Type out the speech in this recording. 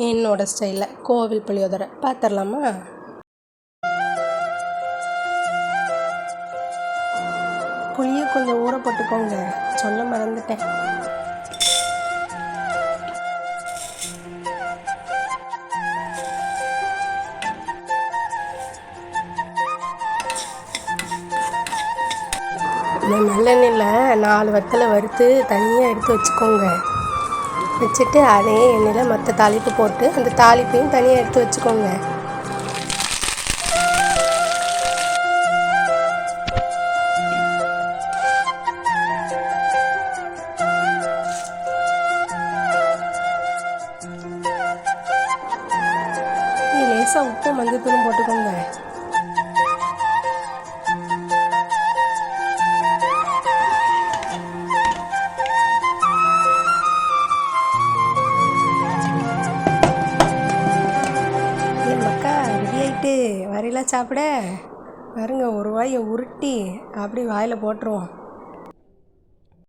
என்னோடய ஸ்டைலில் கோவில் புளியோதரை பார்த்துடலாமா? புளியை கொஞ்சம் ஊற போட்டுக்கோங்க, சொல்ல மறந்துட்டேன். இந்த நல்லெண்ணெயில் 4 வத்தலை வறுத்து தனியாக எடுத்து வச்சுக்கோங்க. வச்சுட்டு அதே எண்ணெயில் மற்ற தாளிப்பு போட்டு அந்த தாளிப்பையும் தனியாக எடுத்து வச்சுக்கோங்க. லேசாக உப்பு மஞ்சத்தூளும் போட்டுக்கோங்க. ரெடி ஆகிட்டு வரையில சாப்பிட பாருங்க, ஒரு வாயை உருட்டி அப்படி வாயில் போட்டுருவோம்.